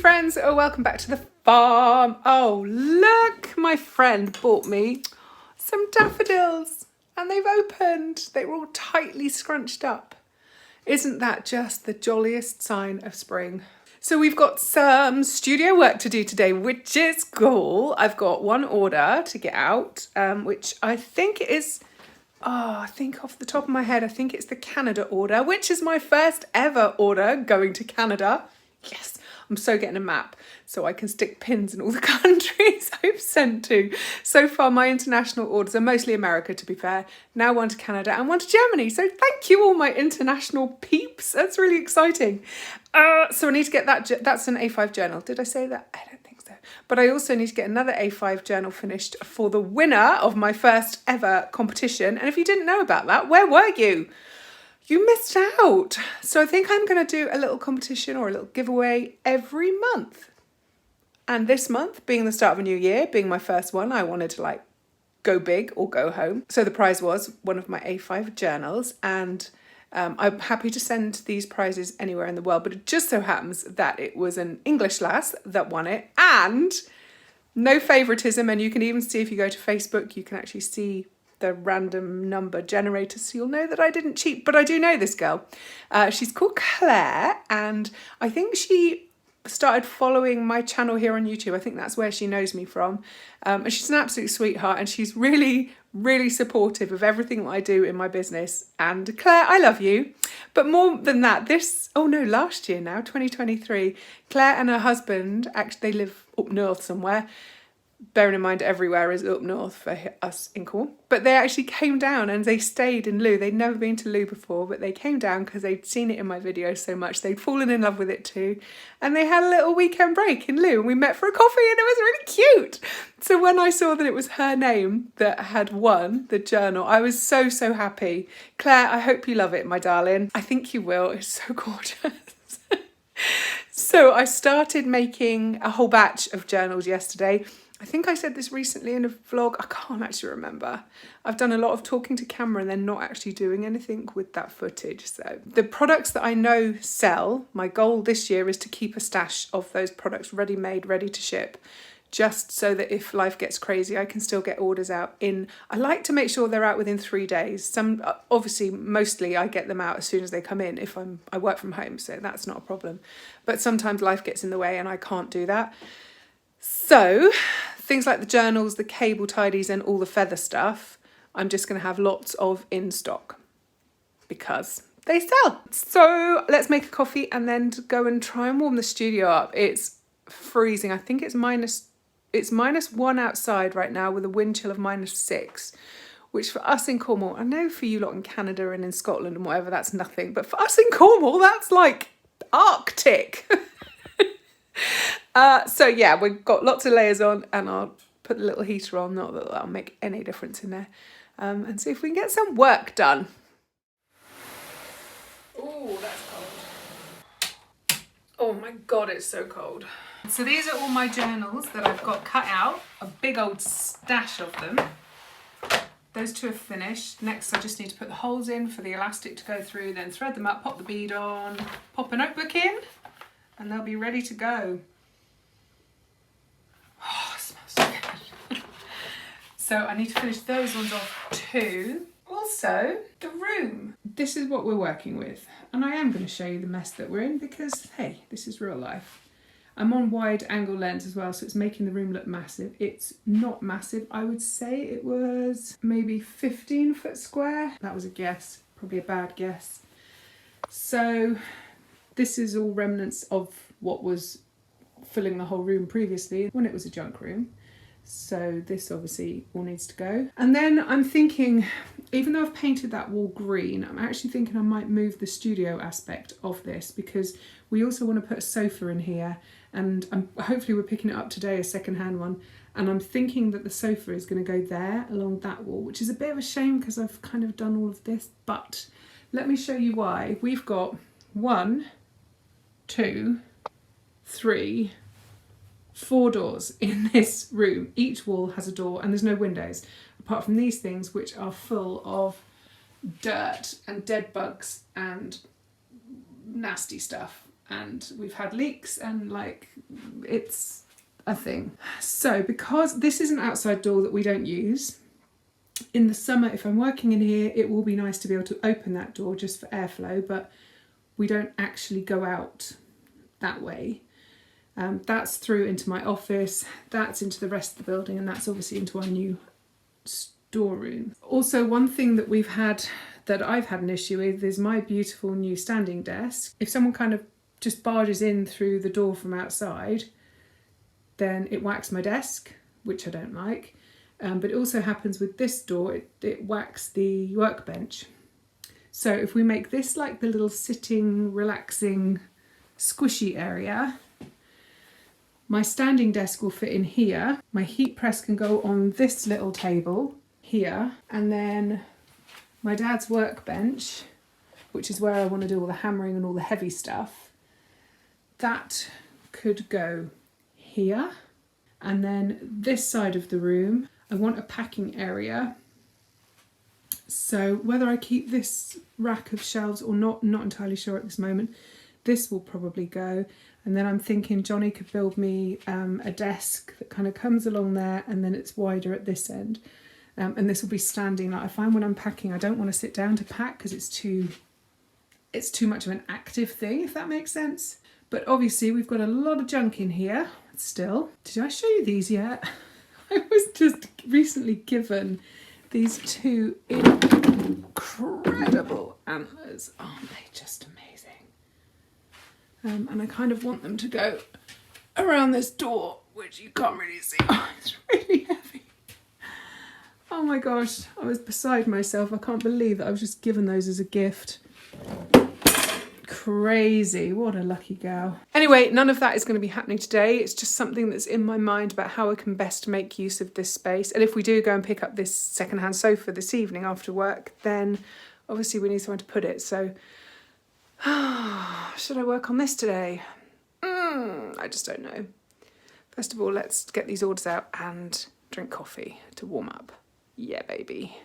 friends, welcome back to the farm. Oh look, my friend bought me some daffodils and they've opened. They were all tightly scrunched up. Isn't that just the jolliest sign of spring? So we've got some studio work to do today, which is cool. I've got one order to get out, which I think is, I think off the top of my head, I think it's the Canada order, which is my first ever order going to Canada. Yes, I'm so getting a map so I can stick pins in all the countries I've sent to. So far, my international orders are mostly America, to be fair. Now one to Canada and one to Germany. So thank you all my international peeps. That's really exciting. So I need to get that. That's an A5 journal. Did I say that? I don't think so. But I also need to get another A5 journal finished for the winner of my first ever competition. And if you didn't know about that, where were you? You missed out. So I think I'm going to do a little competition or a little giveaway every month. And this month, being the start of a new year, being my first one, I wanted to go big or go home. So the prize was one of my A5 journals, and I'm happy to send these prizes anywhere in the world, but it just so happens that it was an English lass that won it, and no favoritism. And you can even see, if you go to Facebook, you can actually see the random number generator, so you'll know that I didn't cheat. But I do know this girl. She's called Claire, and I think she started following my channel here on YouTube. I think that's where she knows me from. And she's an absolute sweetheart, and she's really, really supportive of everything that I do in my business. And Claire, I love you. But more than that, last year now, 2023, Claire and her husband, actually they live up north somewhere. Bearing in mind everywhere is up north for us in Cornwall. But they actually came down and they stayed in Loo. They'd never been to Loo before, but they came down because they'd seen it in my videos so much. They'd fallen in love with it too. And they had a little weekend break in Loo, and we met for a coffee, and it was really cute. So when I saw that it was her name that had won the journal, I was so, so happy. Claire, I hope you love it, my darling. I think you will. It's so gorgeous. So I started making a whole batch of journals yesterday. I think I said this recently in a vlog. I can't actually remember. I've done a lot of talking to camera and then not actually doing anything with that footage. So the products that I know sell, my goal this year is to keep a stash of those products ready-made, ready to ship, just so that if life gets crazy, I can still get orders out in. I like to make sure they're out within 3 days. Obviously, mostly I get them out as soon as they come in if I work from home, so that's not a problem. But sometimes life gets in the way and I can't do that. So things like the journals, the cable tidies and all the feather stuff, I'm just going to have lots of in stock because they sell. So let's make a coffee and then go and try and warm the studio up. It's freezing. I think it's -1 outside right now with a wind chill of -6, which for us in Cornwall, I know for you lot in Canada and in Scotland and whatever, that's nothing. But for us in Cornwall, that's like Arctic. So yeah, we've got lots of layers on, and I'll put the little heater on, not that that'll make any difference in there, and see if we can get some work done. Oh, that's cold. Oh my God, it's so cold. So these are all my journals that I've got cut out, a big old stash of them. Those two are finished. Next, I just need to put the holes in for the elastic to go through, then thread them up, pop the bead on, pop a notebook in, and they'll be ready to go. Oh, it smells so good. So I need to finish those ones off too. Also, the room. This is what we're working with. And I am going to show you the mess that we're in because, hey, this is real life. I'm on wide angle lens as well, so it's making the room look massive. It's not massive. I would say it was maybe 15 foot square. That was a guess, probably a bad guess. So this is all remnants of what was filling the whole room previously when it was a junk room. So this obviously all needs to go. And then I'm thinking, even though I've painted that wall green, I'm actually thinking I might move the studio aspect of this because we also want to put a sofa in here, and hopefully we're picking it up today, a second-hand one. And I'm thinking that the sofa is going to go there along that wall, which is a bit of a shame because I've kind of done all of this, but let me show you why. We've got 1, 2, 3, 4 doors in this room. Each wall has a door and there's no windows apart from these things, which are full of dirt and dead bugs and nasty stuff. and we've had leaks, and like it's a thing. So because this is an outside door that we don't use, in the summer if I'm working in here it will be nice to be able to open that door just for airflow, but we don't actually go out that way. That's through into my office, that's into the rest of the building, and that's obviously into our new storeroom. Also, one thing that I've had an issue with is my beautiful new standing desk. If someone kind of just barges in through the door from outside, then it whacks my desk, which I don't like. But it also happens with this door, it whacks the workbench. So if we make this like the little sitting, relaxing, squishy area, my standing desk will fit in here. My heat press can go on this little table here. And then my dad's workbench, which is where I want to do all the hammering and all the heavy stuff, that could go here. And then this side of the room, I want a packing area. So whether I keep this rack of shelves or not entirely sure at this moment. This will probably go. And then I'm thinking Johnny could build me a desk that kind of comes along there, and then it's wider at this end. And this will be standing. Like I find when I'm packing, I don't want to sit down to pack because it's too much of an active thing, if that makes sense. But obviously we've got a lot of junk in here still. Did I show you these yet? I was just recently given these two incredible antlers. Aren't they just amazing? And I kind of want them to go around this door, which you can't really see. Oh, it's really heavy. Oh my gosh, I was beside myself. I can't believe that I was just given those as a gift. Crazy, what a lucky gal. Anyway, none of that is going to be happening today. It's just something that's in my mind about how I can best make use of this space. And if we do go and pick up this secondhand sofa this evening after work, then obviously we need somewhere to put it. So, should I work on this today? I just don't know. First of all, let's get these orders out and drink coffee to warm up. Yeah, baby.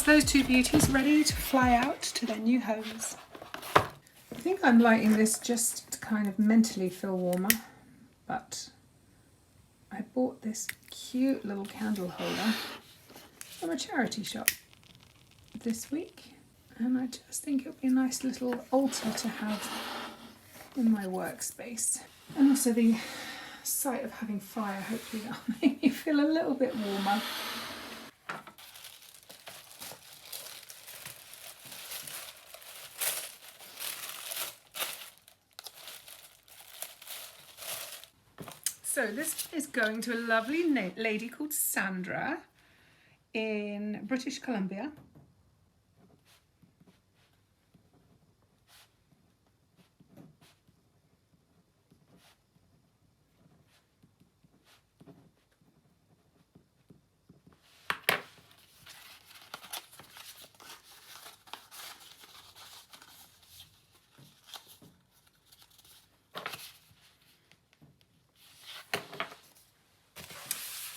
Those two beauties ready to fly out to their new homes. I think I'm lighting this just to kind of mentally feel warmer, but I bought this cute little candle holder from a charity shop. this week, and I just think it would be a nice little altar to have in my workspace. And also the sight of having fire, hopefully that'll make me feel a little bit warmer. So this is going to a lovely lady called Sandra in British Columbia.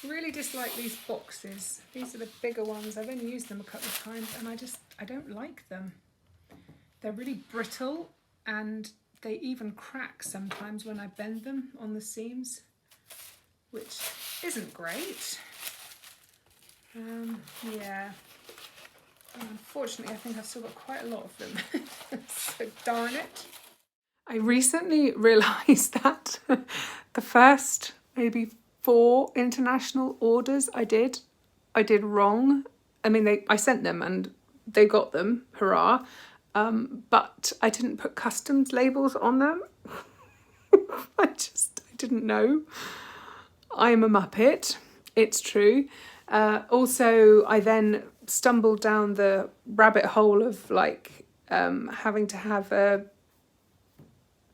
Really dislike these boxes. These are the bigger ones. I've only used them a couple of times and I don't like them. They're really brittle and they even crack sometimes when I bend them on the seams, which isn't great. Yeah. And unfortunately, I think I've still got quite a lot of them. So darn it. I recently realised that the first maybe 4 international orders I did wrong. I mean, I sent them and they got them, hurrah. But I didn't put customs labels on them. I didn't know. I'm a muppet, it's true. Also, I then stumbled down the rabbit hole of like having to have a,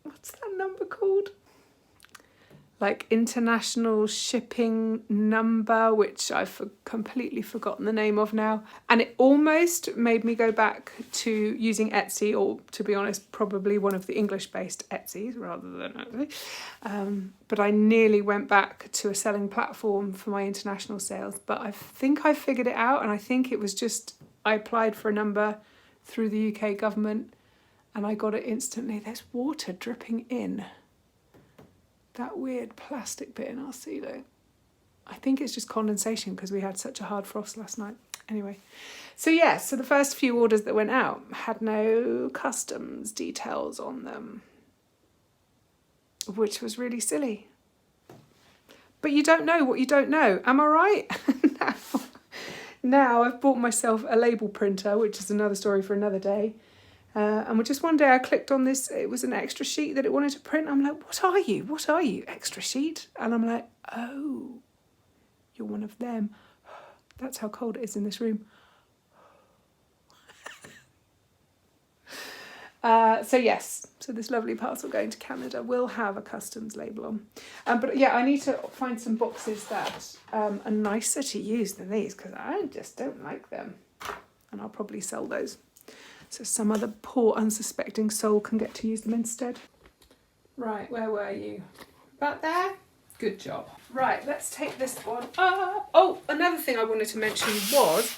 what's that number called? Like international shipping number, which I've completely forgotten the name of now. And it almost made me go back to using Etsy, or to be honest, probably one of the English-based Etsy's rather than Etsy. But I nearly went back to a selling platform for my international sales. But I think I figured it out, and I think it was just, I applied for a number through the UK government and I got it instantly. There's water dripping in that weird plastic bit in our ceiling. I think it's just condensation because we had such a hard frost last night. Anyway, so yeah, so the first few orders that went out had no customs details on them, which was really silly. But you don't know what you don't know, am I right? Now I've bought myself a label printer, which is another story for another day. And just one day I clicked on this, it was an extra sheet that it wanted to print. I'm like, what are you? What are you? Extra sheet? And I'm like, oh, you're one of them. That's how cold it is in this room. So yes, so this lovely parcel going to Canada will have a customs label on. But yeah, I need to find some boxes that are nicer to use than these because I just don't like them. And I'll probably sell those, so some other poor unsuspecting soul can get to use them instead. Right, where were you? About there? Good job. Right, let's take this one up. Oh, another thing I wanted to mention was,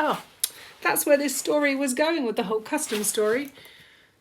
that's where this story was going with the whole customs story.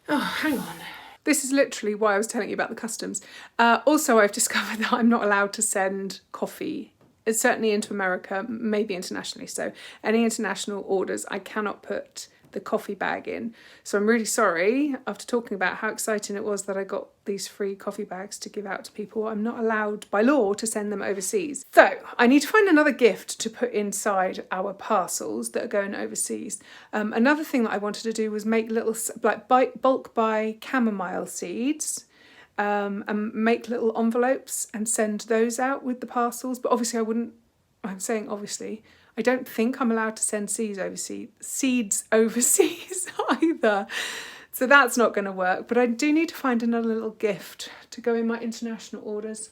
Oh, hang on. This is literally why I was telling you about the customs. Also, I've discovered that I'm not allowed to send coffee. It's certainly into America, maybe internationally. So any international orders, I cannot put the coffee bag in. So I'm really sorry, after talking about how exciting it was that I got these free coffee bags to give out to people, I'm not allowed by law to send them overseas. So I need to find another gift to put inside our parcels that are going overseas. Another thing that I wanted to do was make little, like bulk buy chamomile seeds, and make little envelopes and send those out with the parcels. But obviously I'm saying obviously, I don't think I'm allowed to send seeds overseas either. So that's not going to work. But I do need to find another little gift to go in my international orders.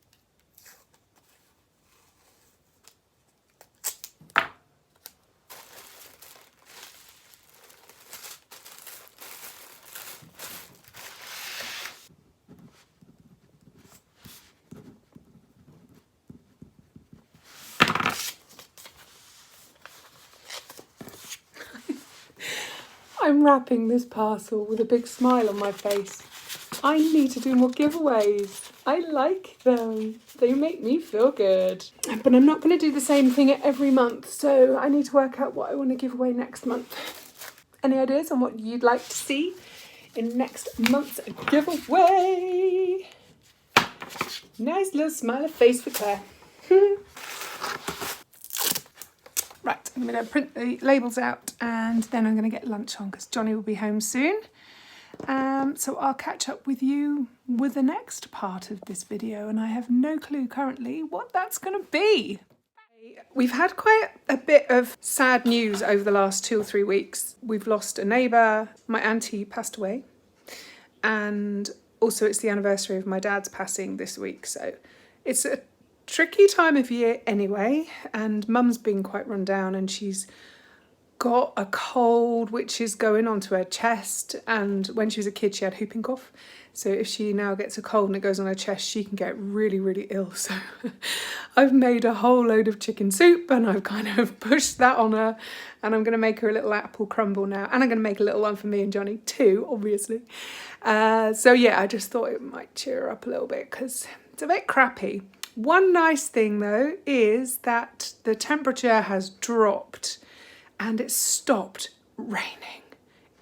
I'm wrapping this parcel with a big smile on my face. I need to do more giveaways. I like them. They make me feel good. But I'm not going to do the same thing every month, so I need to work out what I want to give away next month. Any ideas on what you'd like to see in next month's giveaway? Nice little smiley face for Claire. Right, I'm going to print the labels out and then I'm going to get lunch on because Johnny will be home soon. So I'll catch up with you with the next part of this video, and I have no clue currently what that's going to be. We've had quite a bit of sad news over the last 2 or 3 weeks. We've lost a neighbour, my auntie passed away, and also it's the anniversary of my dad's passing this week, so it's a tricky time of year anyway, and Mum's been quite run down and she's got a cold which is going onto her chest, and when she was a kid she had whooping cough, so if she now gets a cold and it goes on her chest she can get really, really ill. So I've made a whole load of chicken soup and I've kind of pushed that on her, and I'm going to make her a little apple crumble now, and I'm going to make a little one for me and Johnny too, obviously. So yeah, I just thought it might cheer her up a little bit because it's a bit crappy. One nice thing though is that the temperature has dropped and it's stopped raining.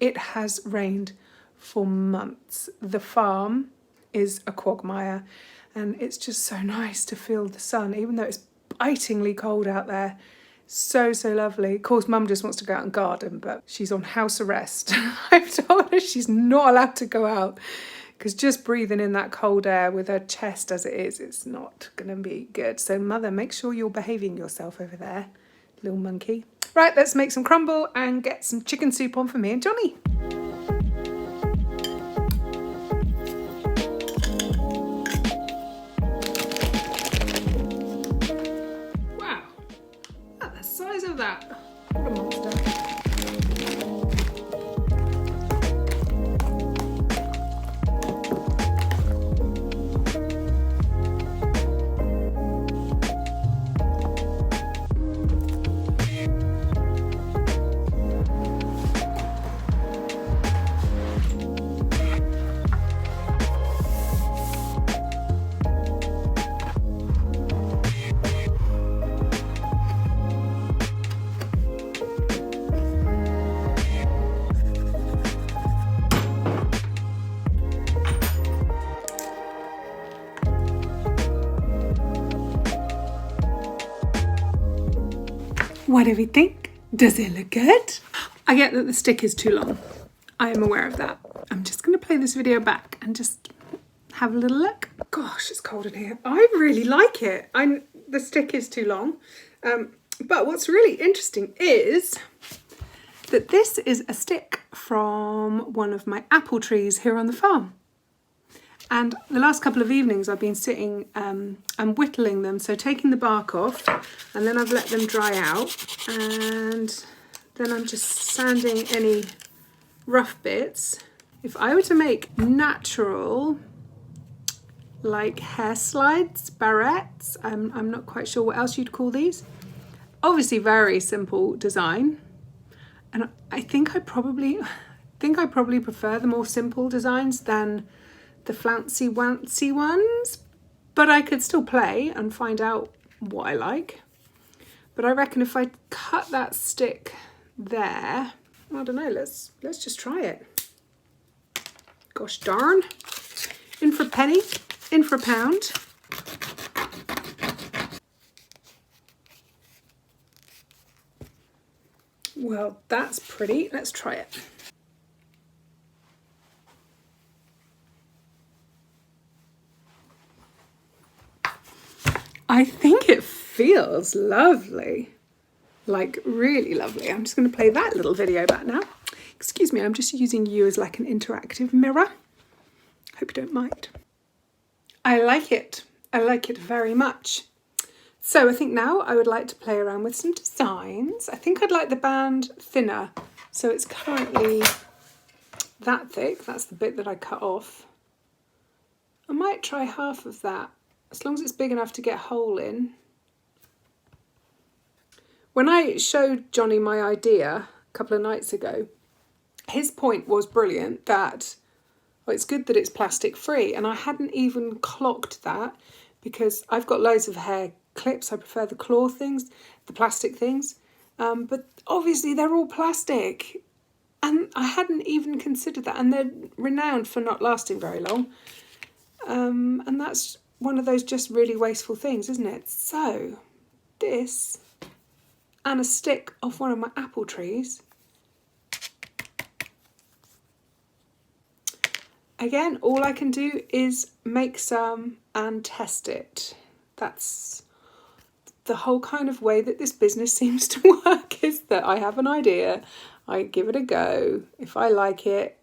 It has rained for months. The farm is a quagmire and it's just so nice to feel the sun, even though it's bitingly cold out there. So, so lovely. Of course, Mum just wants to go out and garden, but she's on house arrest. I've told her she's not allowed to go out because just breathing in that cold air with her chest as it is, it's not going to be good. So, Mother, make sure you're behaving yourself over there, little monkey. Right, let's make some crumble and get some chicken soup on for me and Johnny. Wow, look at the size of that. What a monster. What do we think? Does it look good? I get that the stick is too long. I am aware of that. I'm just going to play this video back and just have a little look. Gosh, it's cold in here. I really like it. The stick is too long. But what's really interesting is that this is a stick from one of my apple trees here on the farm. And the last couple of evenings I've been sitting and whittling them, so taking the bark off, and then I've let them dry out, and then I'm just sanding any rough bits. If I were to make natural, like hair slides, barrettes, I'm not quite sure what else you'd call these. Obviously very simple design, and I think I probably prefer the more simple designs than the flouncy wancy ones, but I could still play and find out what I like. But I reckon if I cut that stick there, I don't know, let's just try it. Gosh darn. In for a penny, in for a pound. Well, that's pretty. Let's try it. I think it feels lovely, like really lovely. I'm just going to play that little video back now. Excuse me, I'm just using you as like an interactive mirror. Hope you don't mind. I like it. I like it very much. So I think now I would like to play around with some designs. I think I'd like the band thinner. So it's currently that thick. That's the bit that I cut off. I might try half of that, as long as it's big enough to get a hole in. When I showed Johnny my idea a couple of nights ago, his point was brilliant that, well, it's good that it's plastic free, and I hadn't even clocked that because I've got loads of hair clips. I prefer the claw things, the plastic things, but obviously they're all plastic. And I hadn't even considered that. And they're renowned for not lasting very long. And that's one of those just really wasteful things, isn't it? So this and a stick off one of my apple trees. Again, all I can do is make some and test it. That's the whole kind of way that this business seems to work, is that I have an idea, I give it a go. If I like it,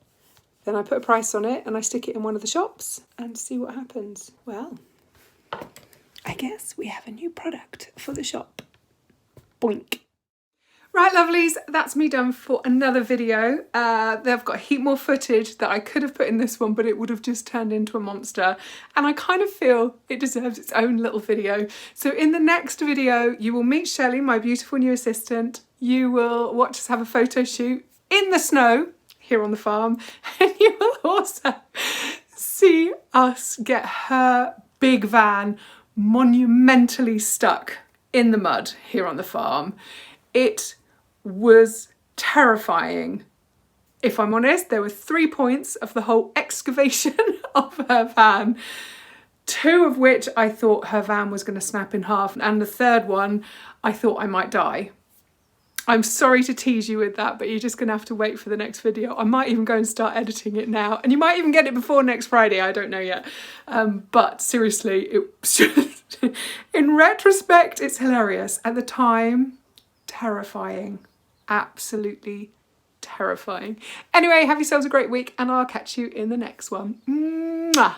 then I put a price on it and I stick it in one of the shops and see what happens. Well, I guess we have a new product for the shop. Boink. Right, lovelies, that's me done for another video. They've got a heap more footage that I could have put in this one, but it would have just turned into a monster. And I kind of feel it deserves its own little video. So in the next video, you will meet Shelley, my beautiful new assistant. You will watch us have a photo shoot in the snow here on the farm. And you will also see us get her big van monumentally stuck in the mud here on the farm. It was terrifying. If I'm honest, there were 3 points of the whole excavation of her van, 2 of which I thought her van was going to snap in half, and the third one I thought I might die. I'm sorry to tease you with that, but you're just going to have to wait for the next video. I might even go and start editing it now, and you might even get it before next Friday, I don't know yet. But seriously, it's just, in retrospect, it's hilarious. At the time, terrifying. Absolutely terrifying. Anyway, have yourselves a great week and I'll catch you in the next one. Mwah!